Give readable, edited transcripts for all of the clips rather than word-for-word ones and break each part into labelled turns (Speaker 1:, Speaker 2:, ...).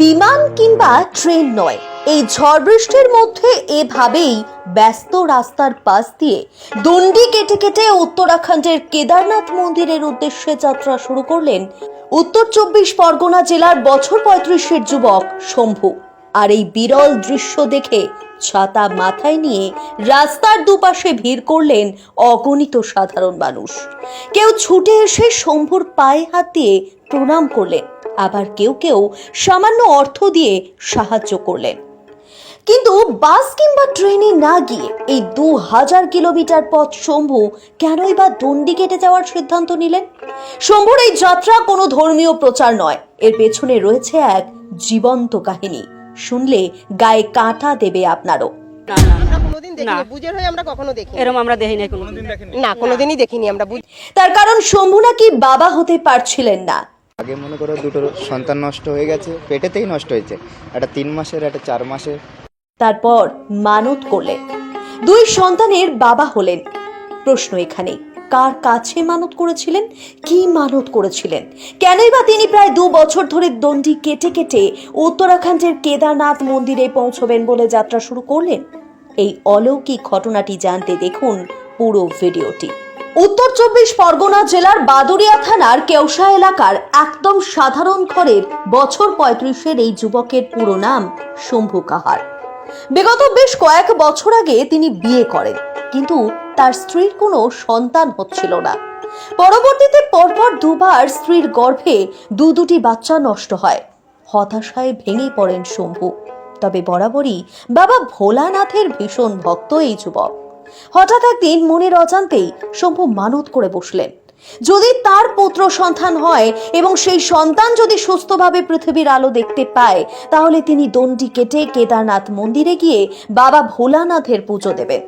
Speaker 1: বিমান কিংবা ট্রেন নয়, এই ঝড় বৃষ্টির মধ্যে এভাবেই ব্যস্ত রাস্তার পাশ দিয়ে দণ্ডি কেটে কেটে উত্তরাখণ্ডের কেদারনাথ মন্দিরের উদ্দেশ্যে যাত্রা শুরু করলেন উত্তর ২৪ পরগনা জেলার বছর ৩৫-এর যুবক শম্ভু। আর এই বিরল দৃশ্য দেখে ছাতা মাথায় নিয়ে রাস্তার দুপাশে ভিড় করলেন অগণিত সাধারণ মানুষ। কেউ ছুটে এসে শম্ভুর পায়ে হাত দিয়ে প্রণাম করলেন, আবার কেউ কেউ সামান্য অর্থ দিয়ে সাহায্য করলেন। কিন্তু বাস কিংবা ট্রেনে না গিয়ে এই ২০০০ কিলোমিটার পথ শম্ভু কেনই বা দণ্ডি কেটে যাওয়ার সিদ্ধান্ত নিলেন? শম্ভুর এই যাত্রা কোনো ধর্মীয় প্রচার নয়, এর পেছনে রয়েছে এক জীবন্ত কাহিনী। শুনলে গায়ে কাঁটা দেবে আপনারও। তার কারণ শম্ভু নাকি বাবা হতে পারছিলেন না।
Speaker 2: আগে মনে করো দুটো সন্তান নষ্ট হয়ে গেছে, পেটেতেই নষ্ট হয়েছে, একটা ৩ মাসের একটা ৪ মাসের।
Speaker 1: তারপর মানত করলেন, ২ সন্তানের বাবা হলেন। প্রশ্ন এখানে, কার কাছে মানত করেছিলেন, কি মানত করেছিলেন, কেনই বা তিনি প্রায় ২ বছর ধরে দণ্ডি কেটে কেটে উত্তরাখণ্ডের কেদারনাথ মন্দিরে পৌঁছবেন বলে যাত্রা শুরু করলেন? এই অলৌকিক ঘটনাটি জানতে দেখুন পুরো ভিডিওটি। উত্তর ২৪ পরগনা জেলার বাদুড়িয়া থানার কেওসা এলাকার একদম সাধারণ ঘরের বছর ৩৫-এর এই যুবকের পুরো নাম শম্ভু কাহার। বিগত বেশ কয়েক বছর আগে তিনি বিয়ে করেন, কিন্তু তার স্ত্রীর কোনো সন্তান হচ্ছিল না। পরবর্তীতে পরপর ২বার স্ত্রীর গর্ভে দুটি বাচ্চা নষ্ট হয়। হতাশায় ভেঙে পড়েন শম্ভু। তবে বরাবরই বাবা ভোলানাথের ভীষণ ভক্ত এই যুবক। হঠাৎ একদিন মনের অজান্তেই শম্ভু মানত করে বসলেন, যদি তার পুত্র সন্তান হয় এবং সেই সন্তান যদি সুস্থভাবে পৃথিবীর আলো দেখতে পায়, তাহলে তিনি দণ্ডি কেটে কেদারনাথ মন্দিরে গিয়ে বাবা ভোলানাথের পুজো দেবেন।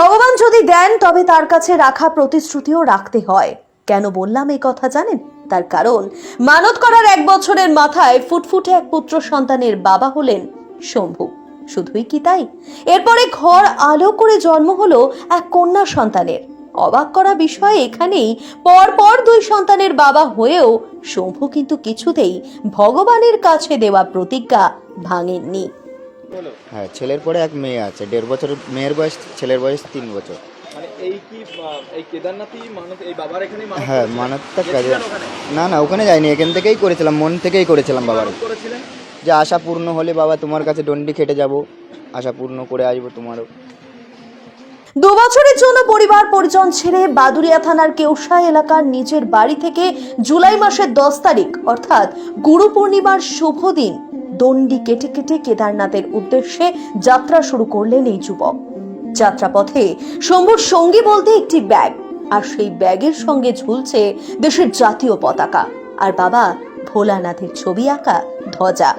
Speaker 1: ভগবান যদি দেন তবে তার কাছে রাখা প্রতিশ্রুতিও রাখতে হয়। কেন বললাম এই কথা জানেন? তার কারণ মানত করার ১ বছরের মাথায় ফুটফুটে এক পুত্র সন্তানের বাবা হলেন শম্ভু। শুধুই কি তাই, এরপরে ঘর আলো করে জন্ম হলো এক কন্যা সন্তানের। অবাক করা বিষয় এখানেই, পরপর ২ সন্তানের বাবা হয়েও শম্ভু কিন্তু কিছুতেই ভগবানের কাছে দেওয়া প্রতিজ্ঞা ভাঙেননি।
Speaker 2: হ্যাঁ, ছেলের পরে এক মেয়ে আছে, ১.৫ বছরের মেয়ের বয়স, ছেলের বয়স ৩ বছর।
Speaker 3: মানে এই কি এই কেদারনাথই মানত, এই বাবার এখানেই মানত?
Speaker 2: হ্যাঁ, মানতটা কাজে না ওখানে যাইনি, এখান থেকেই করেছিলাম, মন থেকেই করেছিলাম বাবার, যে আশা পূর্ণ হলে বাবা তোমার কাছে দণ্ডি খেটে যাব, আশা পূর্ণ করে আসবো তোমারও।
Speaker 1: ২ বছরের জন্য পরিবার পরিজন ছেড়ে বাদুড়িয়া থানার কেওসা এলাকার নিজের বাড়ি থেকে জুলাই মাসের ১০ তারিখ অর্থাৎ গুরু পূর্ণিমার শুভ দিন দণ্ডি কেটে কেটে কেদারনাথের উদ্দেশ্যে যাত্রা শুরু করলেন এই যুবক। যাত্রাপথে শম্ভুর সঙ্গী বলতে একটি ব্যাগ, আর সেই ব্যাগের সঙ্গে ঝুলছে দেশের জাতীয় পতাকা আর বাবা ভোলানাথের ছবি আঁকা ধ্বজা।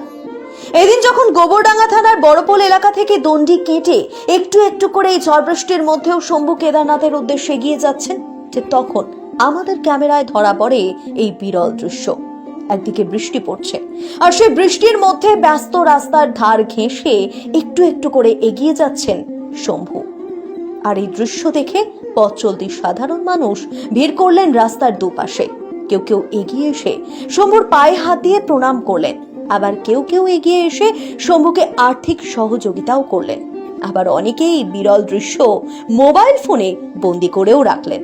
Speaker 1: এদিন যখন গোবরডাঙ্গা থানার বড়পোল এলাকা থেকে দণ্ডি কেটে একটু একটু করে এই ঝড় বৃষ্টির মধ্যেও শম্ভু কেদারনাথের উদ্দেশ্যে এগিয়ে যাচ্ছেন, ঠিক তখন আমাদের ক্যামেরায় ধরা পড়ে এই বিরল দৃশ্য। একদিকে বৃষ্টি পড়ছে, আর সেই বৃষ্টির মধ্যে ব্যস্ত রাস্তার ধার ঘেঁষে একটু একটু করে এগিয়ে যাচ্ছেন শম্ভু। আর এই দৃশ্য দেখে পথ চলতি সাধারণ মানুষ ভিড় করলেন রাস্তার দুপাশে। কেউ কেউ এগিয়ে এসে শম্ভুর পায়ে হাত দিয়ে প্রণাম করলেন, আবার কেউ কেউ এগিয়ে এসে শম্ভুকে আর্থিক সহযোগিতাও করলেন। আবার অনেকেই বিরল দৃশ্য মোবাইল ফোনে বন্দি করেও রাখলেন।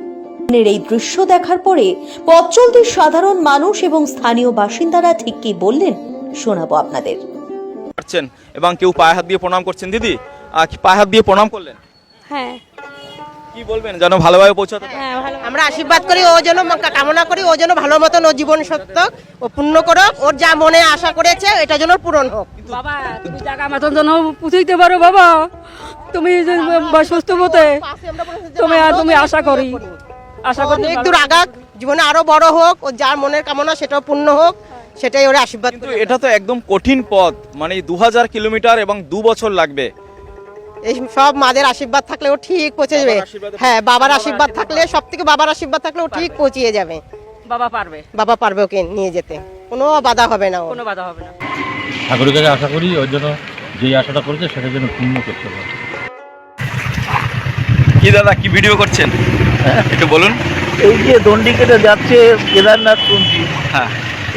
Speaker 1: এই দৃশ্য দেখার পরে পথ চলতি সাধারণ মানুষ এবং স্থানীয় বাসিন্দারা ঠিক কি বললেন শোনাবো আপনাদের।
Speaker 3: এবং কেউ পায়ে হাত দিয়ে প্রণাম করছেন। দিদি পায়ে হাত দিয়ে প্রণাম করলেন?
Speaker 4: হ্যাঁ।
Speaker 3: কি বলবেন যেন ভালোভাবে পৌঁছাতে?
Speaker 4: হ্যাঁ, ভালো।
Speaker 5: আমরা আশীর্বাদ করি, ও যেন কামনা করি, ও যেন ভালো মতন ও জীবন সত্য ও পূর্ণ করুক, ওর যা মনে আশা করেছে এটা যেন পূরণ হোক।
Speaker 4: বাবা তুমি জায়গা মতন যেন পুষাইতে পারো বাবা, তুমি সুস্থ মতে তুমি আশা করি
Speaker 5: অনেক দূর আগাক, জীবনে আরো বড় হোক, ও যার মনের কামনা সেটাও পূর্ণ হোক, সেটাই ওরা আশীর্বাদ করি।
Speaker 3: এটা তো একদম কঠিন পথ, মানে ২০০০ কিলোমিটার এবং ২ বছর লাগবে।
Speaker 5: এই সব মাদের আশীর্বাদ থাকলে ও ঠিক পৌঁছে যাবে। হ্যাঁ, বাবার আশীর্বাদ থাকলে, সব থেকে বাবার আশীর্বাদ থাকলে ও ঠিক পৌঁছিয়ে যাবে। বাবা পারবে ওকে নিয়ে যেতে, কোনো বাধা হবে না, কোনো বাধা হবে না।
Speaker 6: ঠাকুরের কাছে আশা করি ওর জন্য যেই আশাটা করেছে সেটার জন্য পূর্ণ করতে পারে।
Speaker 3: কি দাদা, কি ভিডিও করছেন একটু বলুন।
Speaker 7: এই যে দণ্ডি কেটে যাচ্ছে কেদারনাথ শুনছি,
Speaker 3: হ্যাঁ,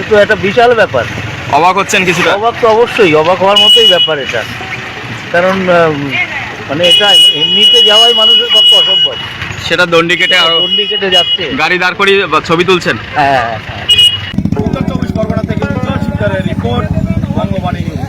Speaker 7: তো একটা বিশাল ব্যাপার।
Speaker 3: অবাক হচ্ছেন কিছুটা?
Speaker 7: অবাক তো অবশ্যই, অবাক হওয়ার মতোই ব্যাপার এটা, কারণ মানে এটা এমনিতে যাওয়াই মানুষের পক্ষে অসম্ভব।
Speaker 3: সেটা দণ্ডি কেটে আরো
Speaker 7: গন্ডি কেটে যাচ্ছে।
Speaker 3: গাড়ি দাঁড় করিয়ে ছবি তুলছেন।
Speaker 7: হ্যাঁ হ্যাঁ।
Speaker 3: উত্তর চব্বিশ পরগনা থেকে উজ্জ্বল শিকদারের রিপোর্ট, বঙ্গবাণী নিউজ।